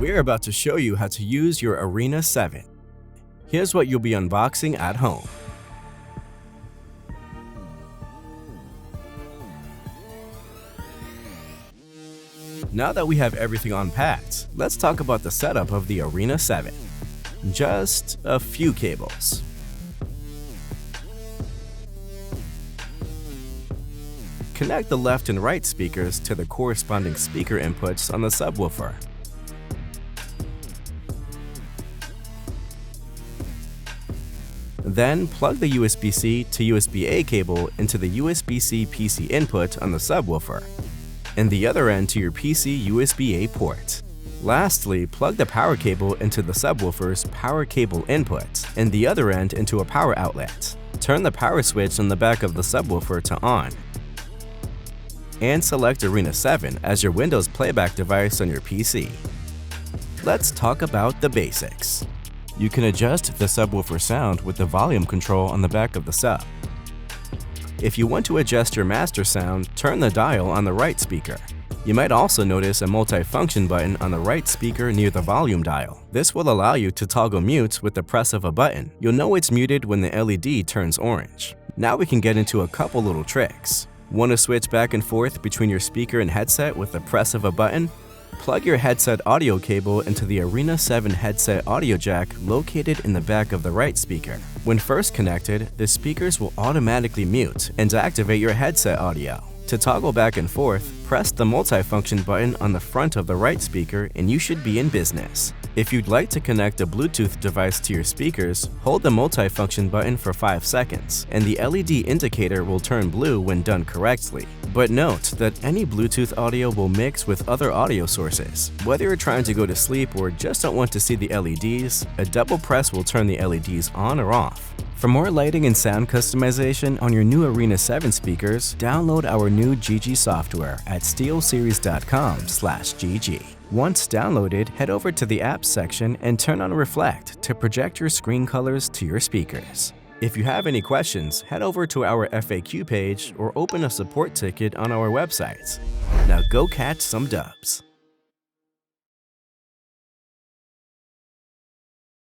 We're about to show you how to use your Arena 7. Here's what you'll be unboxing at home. Now that we have everything unpacked, let's talk about the setup of the Arena 7. Just a few cables. Connect the left and right speakers to the corresponding speaker inputs on the subwoofer. Then plug the USB-C to USB-A cable into the USB-C PC input on the subwoofer, and the other end to your PC USB-A port. Lastly, plug the power cable into the subwoofer's power cable input, and the other end into a power outlet. Turn the power switch on the back of the subwoofer to on, and select Arena 7 as your Windows playback device on your PC. Let's talk about the basics. You can adjust the subwoofer sound with the volume control on the back of the sub. If you want to adjust your master sound, turn the dial on the right speaker. You might also notice a multifunction button on the right speaker near the volume dial. This will allow you to toggle mute with the press of a button. You'll know it's muted when the LED turns orange. Now we can get into a couple little tricks. Want to switch back and forth between your speaker and headset with the press of a button? Plug your headset audio cable into the Arena 7 headset audio jack located in the back of the right speaker. When first connected, the speakers will automatically mute and activate your headset audio. To toggle back and forth, press the multifunction button on the front of the right speaker and you should be in business. If you'd like to connect a Bluetooth device to your speakers, hold the multifunction button for 5 seconds, and the LED indicator will turn blue when done correctly. But note that any Bluetooth audio will mix with other audio sources. Whether you're trying to go to sleep or just don't want to see the LEDs, a double press will turn the LEDs on or off. For more lighting and sound customization on your new Arena 7 speakers, download our new GG software at SteelSeries.com/GG. Once downloaded, head over to the Apps section and turn on Reflect to project your screen colors to your speakers. If you have any questions, head over to our FAQ page or open a support ticket on our website. Now go catch some dubs.